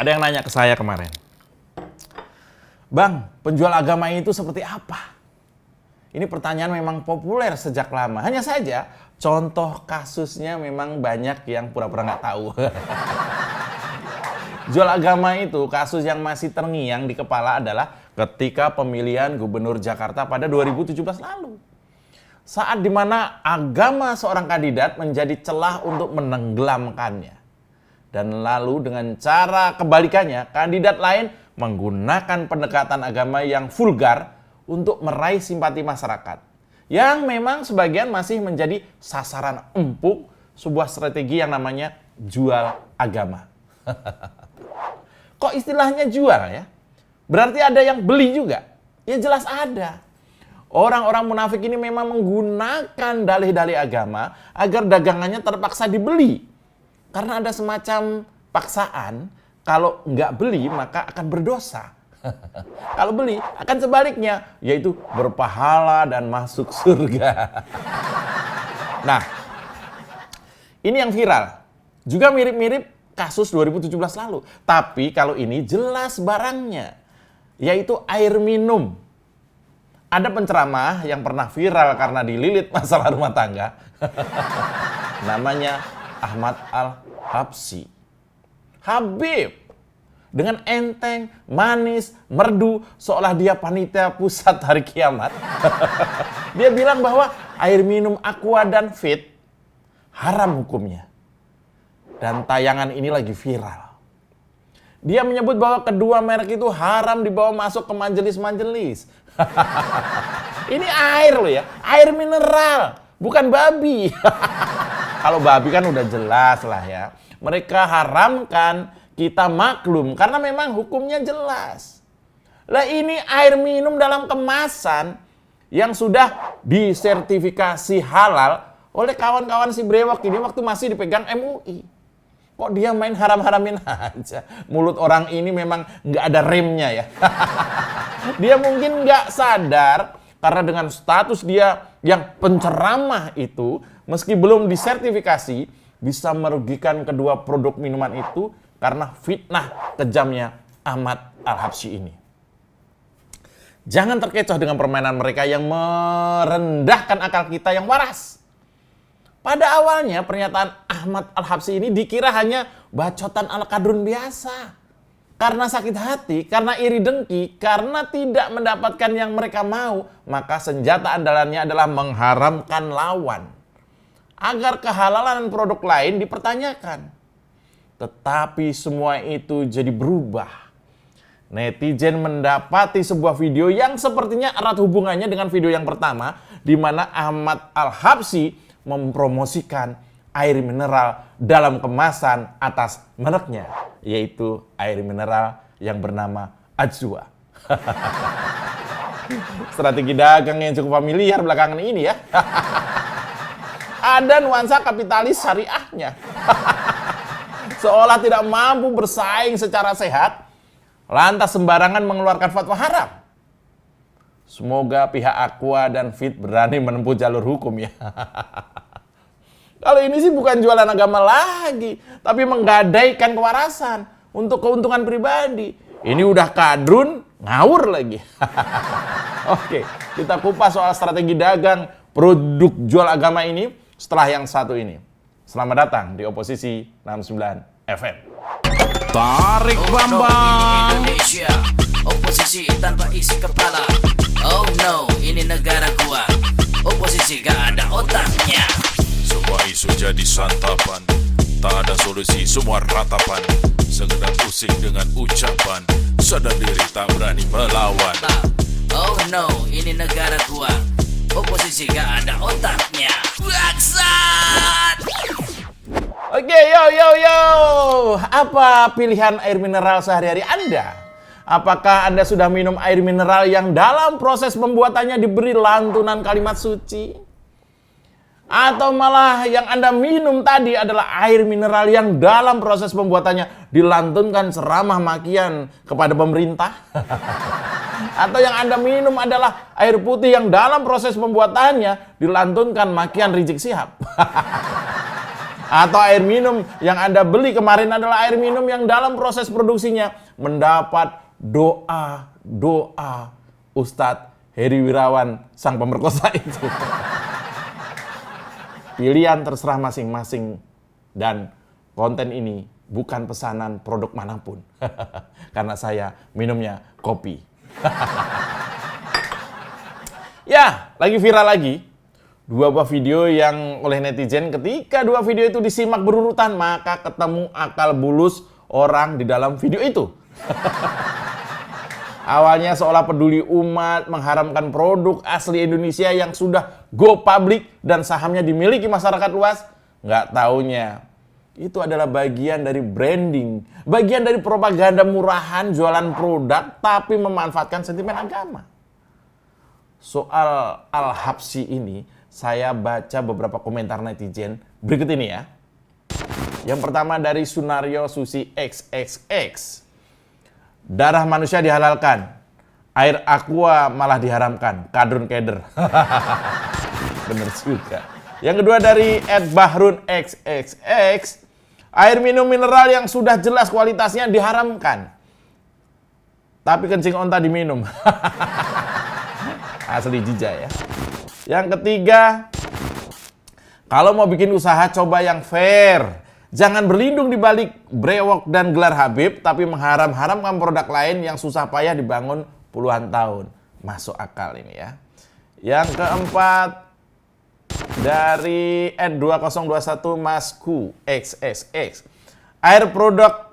Ada yang nanya ke saya kemarin, Bang, penjual agama itu seperti apa? Ini pertanyaan memang populer sejak lama. Hanya saja contoh kasusnya memang banyak yang pura-pura nggak tahu. Jual agama itu kasus yang masih terngiang di kepala adalah ketika pemilihan gubernur Jakarta pada 2017 lalu. Saat dimana agama seorang kandidat menjadi celah untuk menenggelamkannya. Dan lalu dengan cara kebalikannya, kandidat lain menggunakan pendekatan agama yang vulgar untuk meraih simpati masyarakat. Yang memang sebagian masih menjadi sasaran empuk sebuah strategi yang namanya jual agama. Kok istilahnya jual ya? Berarti ada yang beli juga? Ya jelas ada. Orang-orang munafik ini memang menggunakan dalih-dalih agama agar dagangannya terpaksa dibeli. Karena ada semacam paksaan, kalau nggak beli maka akan berdosa. Kalau beli akan sebaliknya, yaitu berpahala dan masuk surga. Nah, ini yang viral. Juga mirip-mirip kasus 2017 lalu. Tapi kalau ini jelas barangnya, yaitu air minum. Ada penceramah yang pernah viral karena dililit masalah rumah tangga. Namanya Ahmad Al-Habsyi. Habib. Dengan enteng, manis, merdu, seolah dia panitia pusat hari kiamat. Dia bilang bahwa air minum Aqua dan Fit haram hukumnya. Dan tayangan ini lagi viral. Dia menyebut bahwa kedua merek itu haram dibawa masuk ke majelis-majelis. Ini air loh ya, air mineral, bukan babi. Kalau babi kan udah jelas lah ya. Mereka haramkan, kita maklum karena memang hukumnya jelas. Lah ini air minum dalam kemasan yang sudah disertifikasi halal oleh kawan-kawan si brewok ini waktu masih dipegang MUI. Kok dia main haram-haramin aja? Mulut orang ini memang nggak ada remnya ya. Dia mungkin nggak sadar karena dengan status dia yang penceramah itu, meski belum disertifikasi, bisa merugikan kedua produk minuman itu karena fitnah kejamnya Ahmad Al-Habsyi ini. Jangan terkecoh dengan permainan mereka yang merendahkan akal kita yang waras. Pada awalnya pernyataan Ahmad Al-Habsyi ini dikira hanya bacotan al-kadrun biasa. Karena sakit hati, karena iri dengki, karena tidak mendapatkan yang mereka mau, maka senjata andalannya adalah mengharamkan lawan. Agar kehalalan produk lain dipertanyakan. Tetapi semua itu jadi berubah. Netizen mendapati sebuah video yang sepertinya erat hubungannya dengan video yang pertama, di mana Ahmad Al-Habsyi mempromosikan air mineral dalam kemasan atas mereknya, yaitu air mineral yang bernama Ajwa. Strategi dagang yang cukup familiar belakangan ini ya. Ada nuansa kapitalis syariahnya. Seolah tidak mampu bersaing secara sehat, lantas sembarangan mengeluarkan fatwa haram. Semoga pihak Aqua dan Fit berani menempuh jalur hukum ya. Kalau ini sih bukan jualan agama lagi, tapi menggadaikan kewarasan untuk keuntungan pribadi. Ini udah kadrun, ngawur lagi. Oke, kita kupas soal strategi dagang produk jual agama ini setelah yang satu ini. Selamat datang di Oposisi 69 FM. Tarik Bambang. Indonesia, oposisi tanpa isi kepala. Oh no, ini negara gua. Oposisi gak ada otaknya. Semua isu jadi santapan, tak ada solusi, semua ratapan. Sekedar pusing dengan ucapan, sadar diri tak berani melawan. Oh no, ini negara gua. Oposisi gak ada otaknya. Bangsat! Oke, yo. Apa pilihan air mineral sehari-hari Anda? Apakah Anda sudah minum air mineral yang dalam proses pembuatannya diberi lantunan kalimat suci? Atau malah yang Anda minum tadi adalah air mineral yang dalam proses pembuatannya dilantunkan ceramah makian kepada pemerintah? Atau yang Anda minum adalah air putih yang dalam proses pembuatannya dilantunkan makian Rizik Syihab? Atau air minum yang Anda beli kemarin adalah air minum yang dalam proses produksinya mendapat doa Ustadz Heri Wirawan sang pemerkosa itu. Pilihan terserah masing-masing, dan konten ini bukan pesanan produk manapun. Karena saya minumnya kopi. Ya, lagi viral lagi. Dua buah video yang oleh netizen, ketika dua video itu disimak berurutan, maka ketemu akal bulus orang di dalam video itu. Awalnya seolah peduli umat mengharamkan produk asli Indonesia yang sudah go public dan sahamnya dimiliki masyarakat luas. Nggak taunya itu adalah bagian dari branding, bagian dari propaganda murahan jualan produk tapi memanfaatkan sentimen agama. Soal Al-Habsyi ini, saya baca beberapa komentar netizen berikut ini ya. Yang pertama dari Sunario Susi XXX. Darah manusia dihalalkan, air aqua malah diharamkan, kadrun keder. Bener juga. Yang kedua dari @bahrun XXX. Air minum mineral yang sudah jelas kualitasnya diharamkan, tapi kencing onta diminum. Asli jija ya. Yang ketiga, kalau mau bikin usaha coba yang fair. Jangan berlindung di balik brewok dan gelar Habib, tapi mengharam-haramkan produk lain yang susah payah dibangun puluhan tahun. Masuk akal ini ya. Yang keempat, dari @2021 Masku XXX. Air produk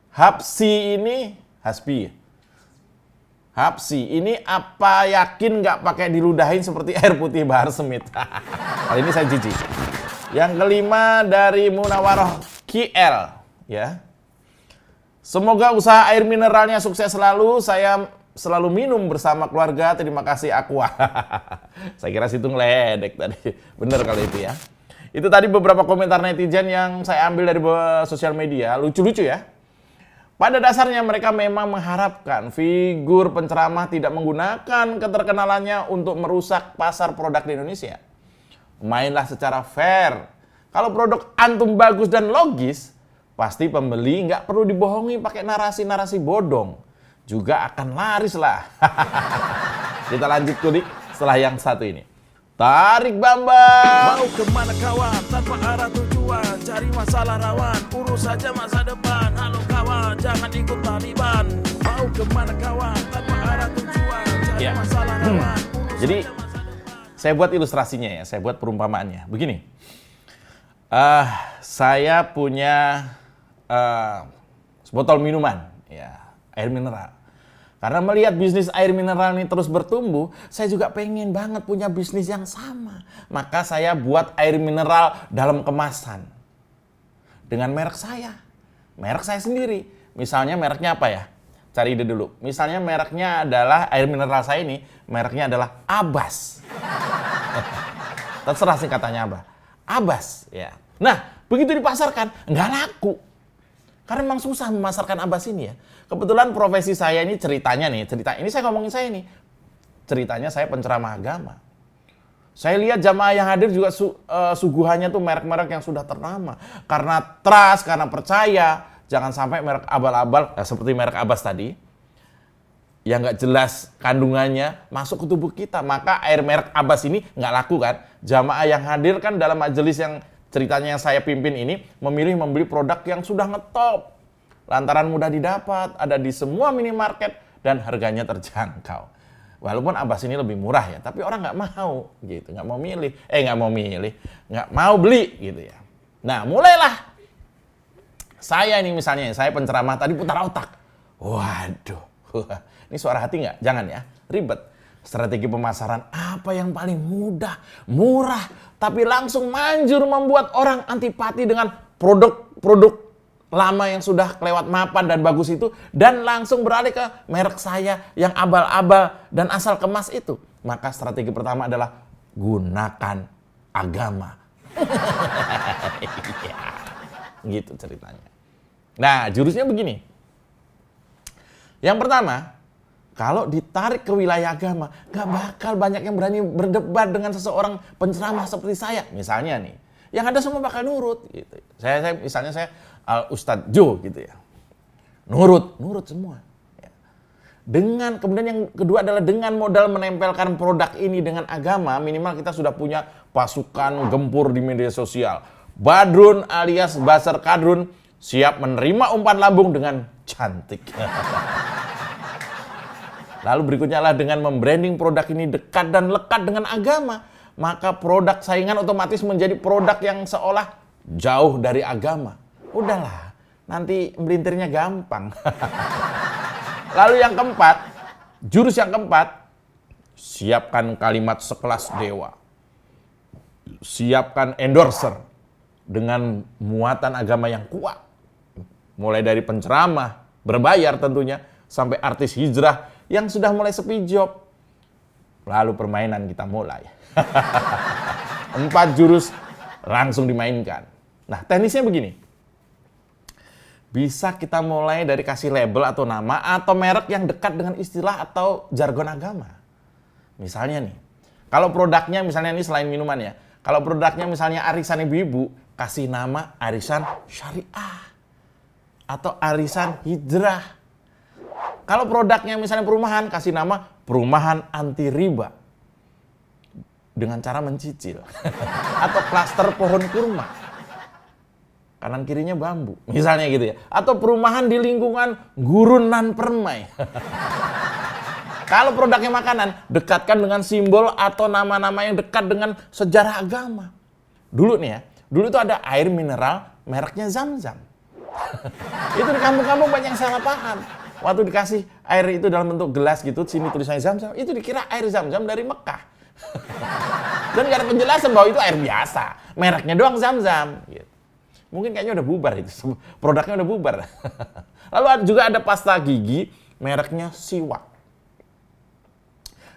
Habsyi ini, Habsyi ini apa yakin nggak pakai diludahin seperti air putih Bahar Semit? Kali ini saya jijik. Yang kelima dari Munawaroh KL ya. Semoga usaha air mineralnya sukses selalu. Saya selalu minum bersama keluarga. Terima kasih Aqua. Saya kira situ ngeledek tadi. Bener kalau itu ya. Itu tadi beberapa komentar netizen yang saya ambil dari sosial media. Lucu-lucu ya. Pada dasarnya mereka memang mengharapkan figur penceramah tidak menggunakan keterkenalannya untuk merusak pasar produk di Indonesia. Mainlah secara fair. Kalau produk antum bagus dan logis, pasti pembeli nggak perlu dibohongi pakai narasi-narasi bodong. Juga akan laris lah. Kita lanjut kulik setelah yang satu ini. Tarik Bambang. Mau kemana kawan, tanpa arah tujuan, cari masalah rawan, urus saja masa depan. Halo kawan, jangan ikut Taliban. Mau kemana kawan, tanpa arah tujuan, cari Ya. masalah rawan, urus Jadi saja masa depan. saya buat ilustrasinya ya, saya buat perumpamaannya. Begini, saya punya sebotol minuman, ya, air mineral. Karena melihat bisnis air mineral ini terus bertumbuh, saya juga pengen banget punya bisnis yang sama. Maka saya buat air mineral dalam kemasan dengan merek saya sendiri. Misalnya mereknya apa ya? Cari ide dulu. Misalnya mereknya adalah air mineral saya ini, mereknya adalah Abbas. Terserah singkatannya apa. Abbas, ya. Nah, begitu dipasarkan, nggak laku. Karena memang susah memasarkan Abbas ini ya. Kebetulan profesi saya ini ini saya ngomongin saya nih. Ceritanya saya penceramah agama. Saya lihat jamaah yang hadir juga suguhannya tuh merek-merek yang sudah ternama. Karena trust, karena percaya. Jangan sampai merek abal-abal, seperti merek Abbas tadi, yang nggak jelas kandungannya masuk ke tubuh kita. Maka air merek Abbas ini nggak laku kan. Jamaah yang hadir kan dalam majelis yang ceritanya yang saya pimpin ini memilih membeli produk yang sudah ngetop. Lantaran mudah didapat, ada di semua minimarket dan harganya terjangkau. Walaupun Abbas ini lebih murah ya, tapi orang nggak mau gitu, nggak mau beli gitu ya. Nah, mulailah saya ini misalnya, saya penceramah tadi putar otak. Waduh, ini suara hati nggak? Jangan ya, ribet. Strategi pemasaran apa yang paling mudah, murah, tapi langsung manjur membuat orang antipati dengan produk-produk lama yang sudah kelewat mapan dan bagus itu, dan langsung beralih ke merek saya yang abal-abal dan asal kemas itu. Maka strategi pertama adalah gunakan agama. Gitu ceritanya. Nah, jurusnya begini. Yang pertama, kalau ditarik ke wilayah agama, gak bakal banyak yang berani berdebat dengan seseorang penceramah seperti saya. Misalnya nih, Yang ada semua bakal nurut gitu. Saya misalnya saya Ustadz Jo gitu ya. Nurut semua. Ya. Kemudian yang kedua adalah dengan modal menempelkan produk ini dengan agama, minimal kita sudah punya pasukan gempur di media sosial. Badrun alias Basar Kadrun siap menerima umpan lambung dengan cantik. Lalu berikutnya adalah dengan membranding produk ini dekat dan lekat dengan agama. Maka produk saingan otomatis menjadi produk yang seolah jauh dari agama. Udahlah, nanti melintirnya gampang. Lalu yang keempat, jurus yang keempat, siapkan kalimat sekelas dewa. Siapkan endorser dengan muatan agama yang kuat. Mulai dari penceramah, berbayar tentunya, sampai artis hijrah yang sudah mulai sepi job. Lalu permainan kita mulai. 4 jurus langsung dimainkan. Nah, teknisnya begini. Bisa kita mulai dari kasih label atau nama atau merek yang dekat dengan istilah atau jargon agama. Misalnya nih, kalau produknya misalnya ini selain minuman ya. Kalau produknya misalnya arisan ibu-ibu, kasih nama arisan syariah atau arisan hijrah. Kalau produknya misalnya perumahan, kasih nama perumahan anti riba dengan cara mencicil. Atau klaster pohon kurma, kanan kirinya bambu, misalnya gitu ya. Atau perumahan di lingkungan gurun nan permai. Kalau produknya makanan, dekatkan dengan simbol atau nama-nama yang dekat dengan sejarah agama. Dulu nih ya, dulu itu ada air mineral mereknya Zam-Zam. Itu di kampung-kampung banyak yang salah paham. Waktu dikasih air itu dalam bentuk gelas gitu, sini tulisannya Zam-Zam, itu dikira air Zam-Zam dari Mekah. Dan gak ada penjelasan bahwa itu air biasa, mereknya doang Zam-Zam. Gitu. Mungkin kayaknya udah bubar itu, produknya udah bubar. Lalu juga ada pasta gigi, mereknya Siwak.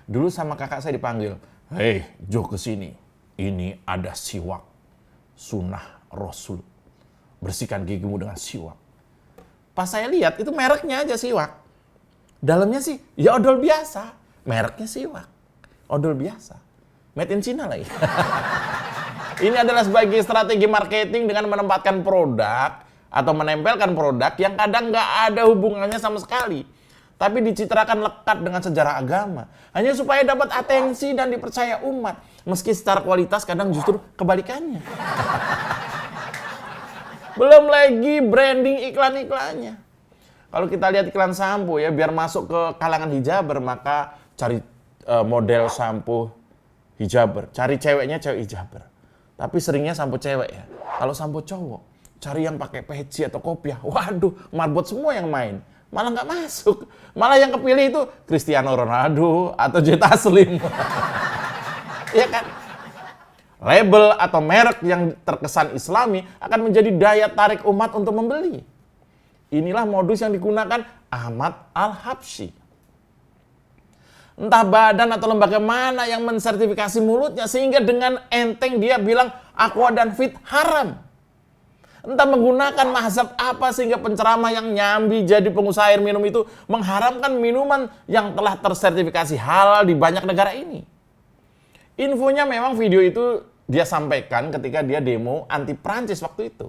Dulu sama kakak saya dipanggil, "Hei, Jo kesini, ini ada Siwak, sunnah Rasul. Bersihkan gigimu dengan Siwak." Pas saya lihat itu mereknya aja Siwak. Dalamnya sih ya odol biasa. Mereknya Siwak. Odol biasa. Made in China lagi. Ini adalah sebagai strategi marketing dengan menempatkan produk atau menempelkan produk yang kadang nggak ada hubungannya sama sekali. Tapi dicitrakan lekat dengan sejarah agama. Hanya supaya dapat atensi dan dipercaya umat. Meski secara kualitas kadang justru kebalikannya. Belum lagi branding iklan-iklannya. Kalau kita lihat iklan sampo ya, biar masuk ke kalangan hijaber, maka cari model sampo hijaber. Cari ceweknya cewek hijaber. Tapi seringnya sampo cewek ya. Kalau sampo cowok, cari yang pakai peci atau kopiah. Waduh, marbot semua yang main. Malah nggak masuk. Malah yang kepilih itu Cristiano Ronaldo atau J. Taslim. Iya kan? Label atau merek yang terkesan islami akan menjadi daya tarik umat untuk membeli. Inilah modus yang digunakan Ahmad Al-Habsyi. Entah badan atau lembaga mana yang mensertifikasi mulutnya sehingga dengan enteng dia bilang aqua dan fit haram. Entah menggunakan mazhab apa sehingga penceramah yang nyambi jadi pengusaha air minum itu mengharamkan minuman yang telah tersertifikasi halal di banyak negara ini. Infonya memang video itu dia sampaikan ketika dia demo anti Prancis waktu itu.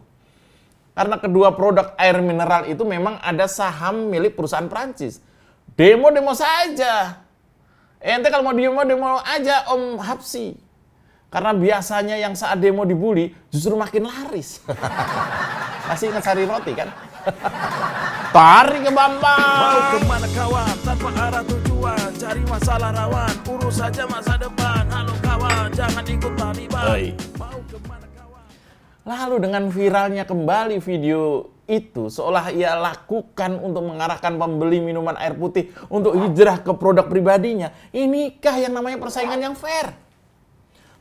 Karena kedua produk air mineral itu memang ada saham milik perusahaan Prancis. Demo-demo saja. Ente kalau mau demo aja Om Habsyi. Karena biasanya yang saat demo dibully justru makin laris. Masih ingat sari roti kan? Tarik ke Bambang. Mau kemana kawan, tanpa arah tujuan, cari masalah rawan, urus saja masa depan. Halo kawan, jangan ikut Taliban. Oi. Mau kemana kawan. Lalu dengan viralnya kembali video itu seolah ia lakukan untuk mengarahkan pembeli minuman air putih untuk hijrah ke produk pribadinya. Inikah yang namanya persaingan yang fair?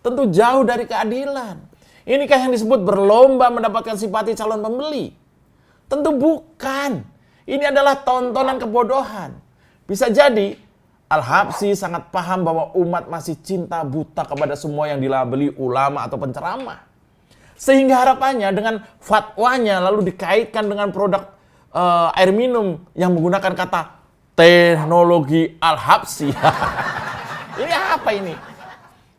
Tentu jauh dari keadilan. Inikah yang disebut berlomba mendapatkan simpati calon pembeli? Tentu bukan. Ini adalah tontonan kebodohan. Bisa jadi Al-Habsyi sangat paham bahwa umat masih cinta buta kepada semua yang dilabeli ulama atau penceramah. Sehingga harapannya dengan fatwanya lalu dikaitkan dengan produk air minum yang menggunakan kata teknologi Al-Habsyi. Ini apa ini?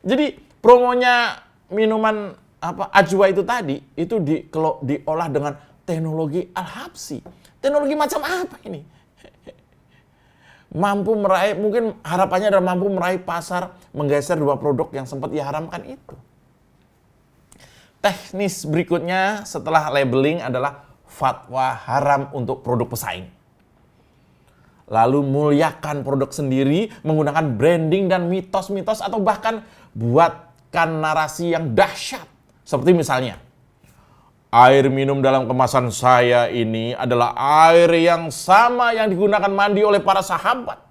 Jadi promonya minuman ajwa itu tadi itu diolah dengan teknologi Al-Habsyi. Teknologi macam apa ini? Mampu meraih, mungkin harapannya adalah mampu meraih pasar, menggeser 2 produk yang sempat ia haramkan itu. Teknis berikutnya setelah labeling adalah fatwa haram untuk produk pesaing. Lalu muliakan produk sendiri menggunakan branding dan mitos-mitos atau bahkan buatkan narasi yang dahsyat. Seperti misalnya, air minum dalam kemasan saya ini adalah air yang sama yang digunakan mandi oleh para sahabat.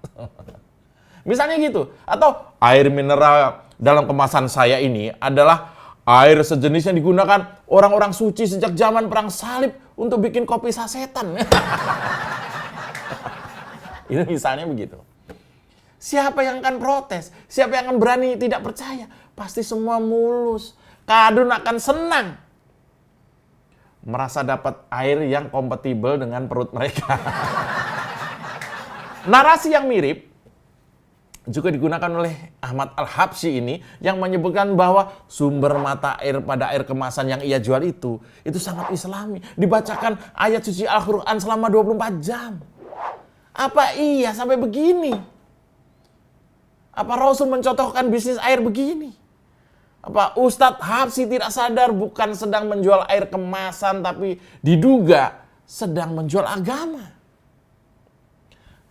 Misalnya gitu. Atau air mineral dalam kemasan saya ini adalah air sejenis yang digunakan orang-orang suci sejak zaman perang salib untuk bikin kopi sasetan. Itu misalnya begitu. Siapa yang akan protes? Siapa yang akan berani tidak percaya? Pasti semua mulus. Kadun akan senang merasa dapat air yang kompatibel dengan perut mereka. Narasi yang mirip juga digunakan oleh Ahmad Al-Habsyi ini yang menyebutkan bahwa sumber mata air pada air kemasan yang ia jual itu sangat islami. Dibacakan ayat suci Al-Quran selama 24 jam. Apa iya sampai begini? Apa Rasul mencontohkan bisnis air begini? Apa Ustadz Habsyi tidak sadar bukan sedang menjual air kemasan tapi diduga sedang menjual agama?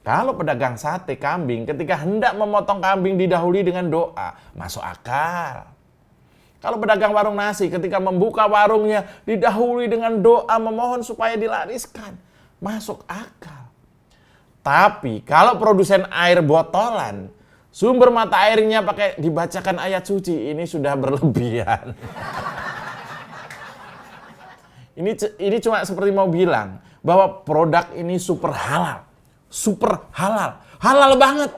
Kalau pedagang sate kambing ketika hendak memotong kambing didahului dengan doa, masuk akal. Kalau pedagang warung nasi ketika membuka warungnya didahului dengan doa memohon supaya dilariskan, masuk akal. Tapi kalau produsen air botolan, sumber mata airnya pakai dibacakan ayat suci, ini sudah berlebihan. Ini cuma seperti mau bilang bahwa produk ini super halal. Super halal. Halal banget.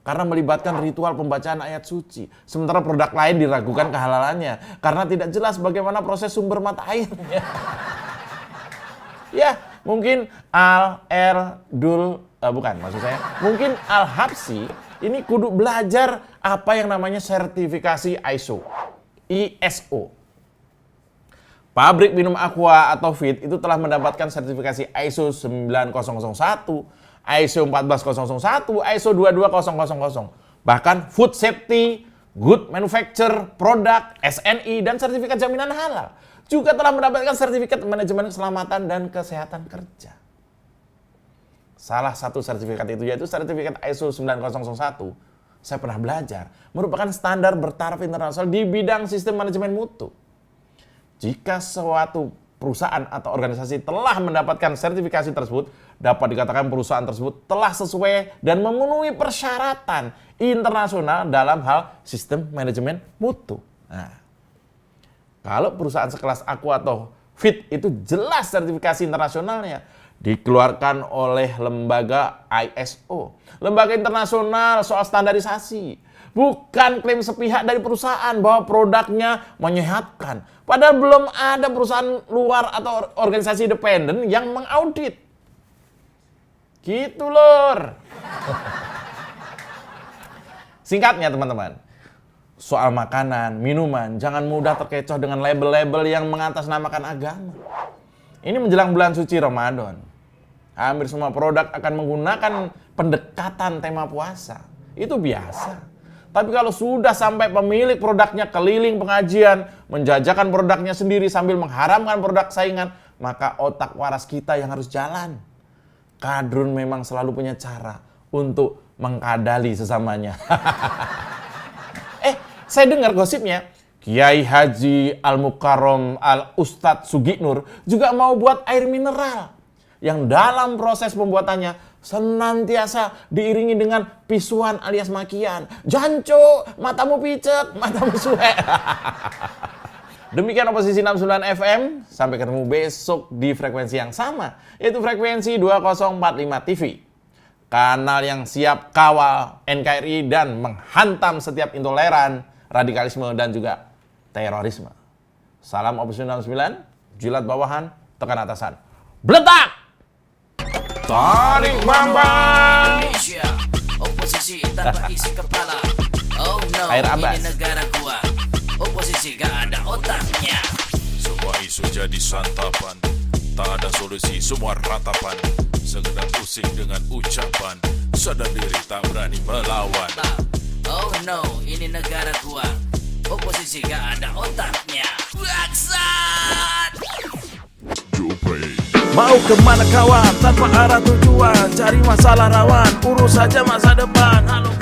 Karena melibatkan ritual pembacaan ayat suci. Sementara produk lain diragukan kehalalannya. Karena tidak jelas bagaimana proses sumber mata airnya. Ya, mungkin mungkin Al-Habsyi ini kudu belajar apa yang namanya sertifikasi ISO. Pabrik minum Aqua atau Fit itu telah mendapatkan sertifikasi ISO 9001, ISO 14001, ISO 22000. Bahkan Food Safety, Good Manufacture Product, SNI, dan sertifikat jaminan halal juga telah mendapatkan sertifikat manajemen keselamatan dan kesehatan kerja. Salah satu sertifikat itu yaitu sertifikat ISO 9001. Saya pernah belajar, merupakan standar bertaraf internasional di bidang sistem manajemen mutu. Jika suatu perusahaan atau organisasi telah mendapatkan sertifikasi tersebut, dapat dikatakan perusahaan tersebut telah sesuai dan memenuhi persyaratan internasional dalam hal sistem manajemen mutu. Nah, kalau perusahaan sekelas Aqua atau Fit itu jelas sertifikasi internasionalnya dikeluarkan oleh lembaga ISO, lembaga internasional soal standarisasi. Bukan klaim sepihak dari perusahaan bahwa produknya menyehatkan. Padahal belum ada perusahaan luar atau organisasi independen yang mengaudit. Gitu lor. Singkatnya teman-teman, soal makanan, minuman, jangan mudah terkecoh dengan label-label yang mengatasnamakan agama. Ini menjelang bulan suci Ramadan. Hampir semua produk akan menggunakan pendekatan tema puasa. Itu biasa. Tapi kalau sudah sampai pemilik produknya keliling pengajian, menjajakan produknya sendiri sambil mengharamkan produk saingan, maka otak waras kita yang harus jalan. Kadrun memang selalu punya cara untuk mengkadali sesamanya. Saya dengar gosipnya, Kiai Haji Al-Mukarram Al-Ustadz Suginur juga mau buat air mineral yang dalam proses pembuatannya senantiasa diiringi dengan pisuan alias makian. Janco, matamu picek, matamu suek. Demikian Oposisi 69 FM. Sampai ketemu besok di frekuensi yang sama, yaitu frekuensi 2045 TV. Kanal yang siap kawal NKRI dan menghantam setiap intoleran, radikalisme, dan juga terorisme. Salam Oposisi 69, jilat bawahan, tekan atasan. Beletak! Tarik Bambang! Indonesia, oposisi tanpa isi kepala. Oh no, Air Abbas. ini negara gua. Oposisi gak ada otaknya. Semua isu jadi santapan, tak ada solusi, semua ratapan. Sekedar pusing dengan ucapan, sadar diri tak berani melawan. Oh no, ini negara gua. Oposisi gak ada otaknya. Bangsat! Mau kemana kawan tanpa arah tujuan, cari masalah rawan, urus saja masa depan. Halo